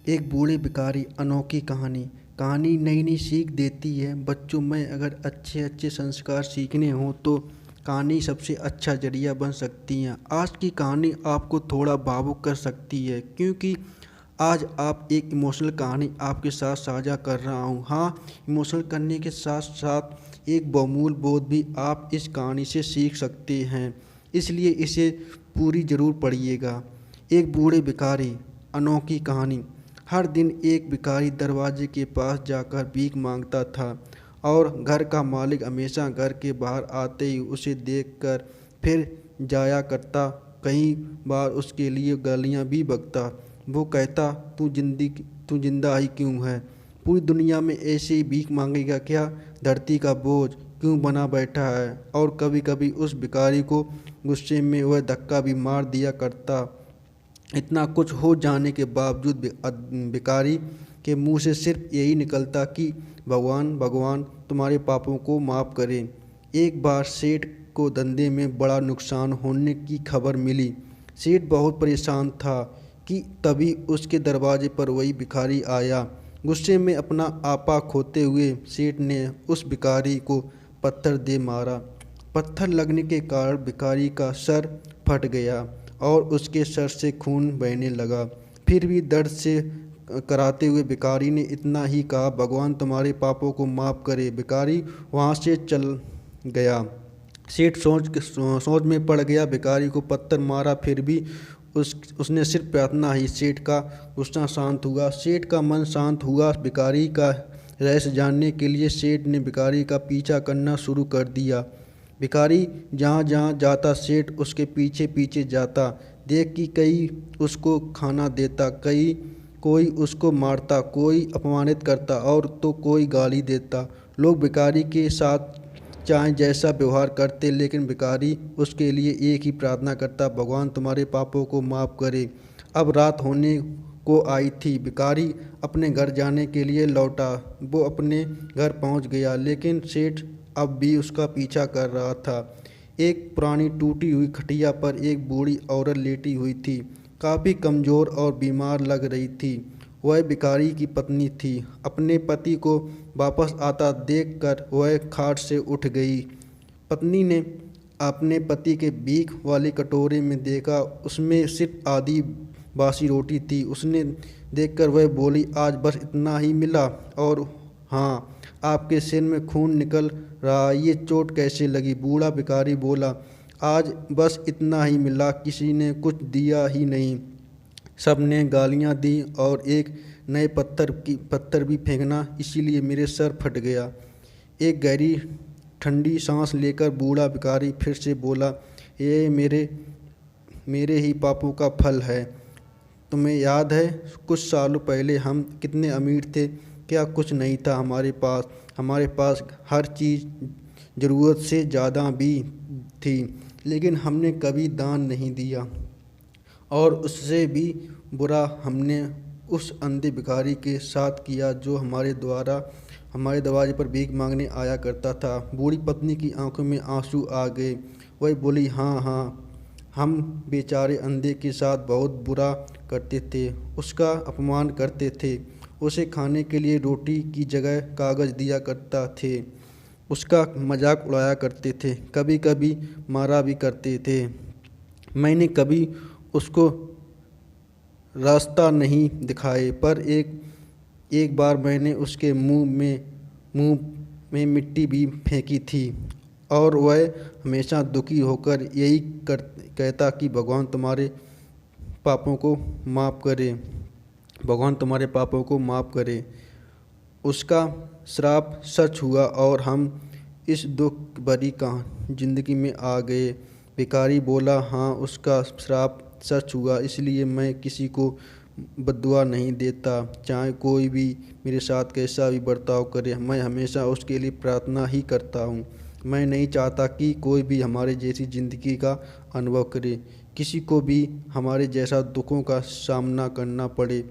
एक बूढ़े भिखारी अनोखी कहानी। कहानी नई नई सीख देती है बच्चों में। अगर अच्छे अच्छे संस्कार सीखने हों तो कहानी सबसे अच्छा जरिया बन सकती है। आज की कहानी आपको थोड़ा भावुक कर सकती है, क्योंकि आज आप एक इमोशनल कहानी आपके साथ साझा कर रहा हूँ। हाँ, इमोशनल करने के साथ साथ एक बहुमूल्य बोध भी आप इस कहानी से सीख सकते हैं, इसलिए इसे पूरी ज़रूर पढ़िएगा। एक बूढ़े भिखारी अनोखी कहानी। हर दिन एक भिखारी दरवाजे के पास जाकर भीख मांगता था, और घर का मालिक हमेशा घर के बाहर आते ही उसे देखकर फिर जाया करता। कई बार उसके लिए गालियाँ भी बकता। वो कहता, तू जिंदा ही क्यों है? पूरी दुनिया में ऐसे ही भीख मांगेगा क्या? धरती का बोझ क्यों बना बैठा है? और कभी कभी उस भिखारी को गुस्से में वह धक्का भी मार दिया करता। इतना कुछ हो जाने के बावजूद भिखारी के मुंह से सिर्फ यही निकलता कि भगवान भगवान तुम्हारे पापों को माफ़ करें। एक बार सेठ को धंधे में बड़ा नुकसान होने की खबर मिली। सेठ बहुत परेशान था कि तभी उसके दरवाजे पर वही भिखारी आया। गुस्से में अपना आपा खोते हुए सेठ ने उस भिखारी को पत्थर दे मारा। पत्थर लगने के कारण भिखारी का सर फट गया और उसके सर से खून बहने लगा। फिर भी दर्द से कराते हुए भिखारी ने इतना ही कहा, भगवान तुम्हारे पापों को माफ़ करे। भिखारी वहाँ से चल गया। सेठ सोच में पड़ गया। भिखारी को पत्थर मारा, फिर भी उसने सिर्फ प्रार्थना ही। सेठ का गुस्सा शांत हुआ, सेठ का मन शांत हुआ। भिखारी का रहस्य जानने के लिए सेठ ने भिखारी का पीछा करना शुरू कर दिया। भिखारी जहाँ जहाँ जाता सेठ उसके पीछे पीछे जाता। देख कि कई उसको खाना देता, कोई उसको मारता, कोई अपमानित करता और तो कोई गाली देता। लोग भिखारी के साथ चाहे जैसा व्यवहार करते, लेकिन भिखारी उसके लिए एक ही प्रार्थना करता, भगवान तुम्हारे पापों को माफ़ करे। अब रात होने को आई थी। भिखारी अपने घर जाने के लिए लौटा। वो अपने घर पहुंच गया, लेकिन सेठ अब भी उसका पीछा कर रहा था। एक पुरानी टूटी हुई खटिया पर एक बूढ़ी औरत लेटी हुई थी, काफ़ी कमज़ोर और बीमार लग रही थी। वह भिखारी की पत्नी थी। अपने पति को वापस आता देखकर वह खाट से उठ गई। पत्नी ने अपने पति के भीख वाले कटोरे में देखा, उसमें सिर्फ आधी बासी रोटी थी। उसने देखकर वह बोली, आज बस इतना ही मिला? और हाँ, आपके सिर में खून निकल रहा, ये चोट कैसे लगी? बूढ़ा भिखारी बोला, आज बस इतना ही मिला, किसी ने कुछ दिया ही नहीं। सब ने गालियाँ दी और एक नए पत्थर भी फेंकना, इसीलिए मेरे सर फट गया। एक गहरी ठंडी सांस लेकर बूढ़ा भिखारी फिर से बोला, ये मेरे ही पापों का फल है। तुम्हें याद है कुछ सालों पहले हम कितने अमीर थे? क्या कुछ नहीं था हमारे पास हर चीज़ ज़रूरत से ज़्यादा भी थी, लेकिन हमने कभी दान नहीं दिया। और उससे भी बुरा हमने उस अंधे भिखारी के साथ किया जो हमारे दरवाजे पर भीख मांगने आया करता था। बूढ़ी पत्नी की आंखों में आंसू आ गए। वह बोली, हाँ हाँ, हम बेचारे अंधे के साथ बहुत बुरा करते थे, उसका अपमान करते थे, उसे खाने के लिए रोटी की जगह कागज़ दिया करता थे, उसका मजाक उड़ाया करते थे, कभी कभी मारा भी करते थे। मैंने कभी उसको रास्ता नहीं दिखाए, पर एक बार मैंने उसके मुंह में मिट्टी भी फेंकी थी, और वह हमेशा दुखी होकर यही कहता कि भगवान तुम्हारे पापों को माफ़ करे, भगवान तुम्हारे पापों को माफ़ करे। उसका श्राप सच हुआ और हम इस दुख भरी जिंदगी में आ गए। भिखारी बोला, हाँ, उसका श्राप सच हुआ, इसलिए मैं किसी को बद्दुआ नहीं देता। चाहे कोई भी मेरे साथ कैसा भी बर्ताव करे, मैं हमेशा उसके लिए प्रार्थना ही करता हूँ। मैं नहीं चाहता कि कोई भी हमारे जैसी ज़िंदगी का अनुभव करे, किसी को भी हमारे जैसा दुखों का सामना करना पड़े।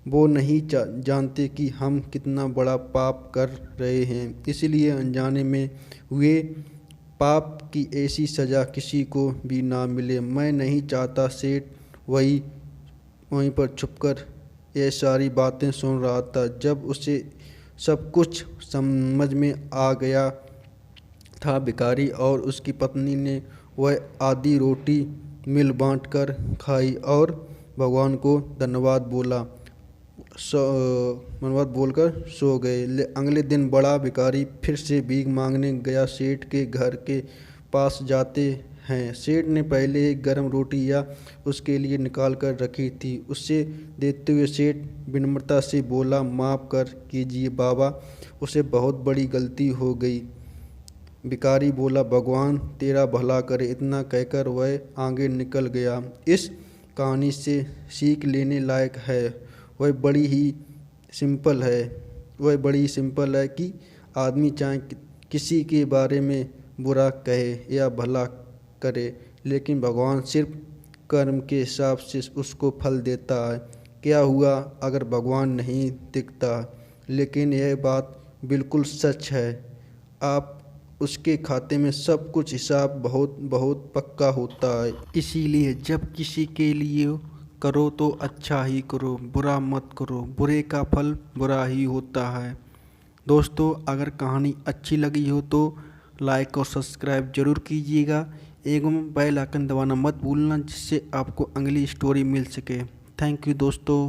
वो नहीं जानते कि हम कितना बड़ा पाप कर रहे हैं, इसलिए अनजाने में हुए पाप की ऐसी सज़ा किसी को भी ना मिले। मैं नहीं चाहता सेठ वहीं पर छुपकर ये सारी बातें सुन रहा था। जब उसे सब कुछ समझ में आ गया था, भिखारी और उसकी पत्नी ने वह आधी रोटी मिल बाँट कर खाई और भगवान को धन्यवाद बोलकर सो गए। अगले दिन बड़ा भिखारी फिर से भीख मांगने गया। सेठ के घर के पास जाते हैं। सेठ ने पहले एक गर्म रोटी या उसके लिए निकाल कर रखी थी। उसे देते हुए सेठ विनम्रता से बोला, माफ़ कर कीजिए बाबा, उसे बहुत बड़ी गलती हो गई। भिखारी बोला, भगवान तेरा भला करे। इतना कहकर वह आगे निकल गया। इस कहानी से सीख लेने लायक है। वह बड़ी ही सिंपल है कि आदमी चाहे किसी के बारे में बुरा कहे या भला करे, लेकिन भगवान सिर्फ कर्म के हिसाब से उसको फल देता है। क्या हुआ अगर भगवान नहीं दिखता? लेकिन यह बात बिल्कुल सच है। आप उसके खाते में सब कुछ हिसाब बहुत बहुत पक्का होता है। इसीलिए जब किसी के लिए करो तो अच्छा ही करो, बुरा मत करो। बुरे का फल बुरा ही होता है। दोस्तों, अगर कहानी अच्छी लगी हो तो लाइक और सब्सक्राइब ज़रूर कीजिएगा एवं बेल आइकन दबाना मत भूलना, जिससे आपको अगली स्टोरी मिल सके। थैंक यू दोस्तों।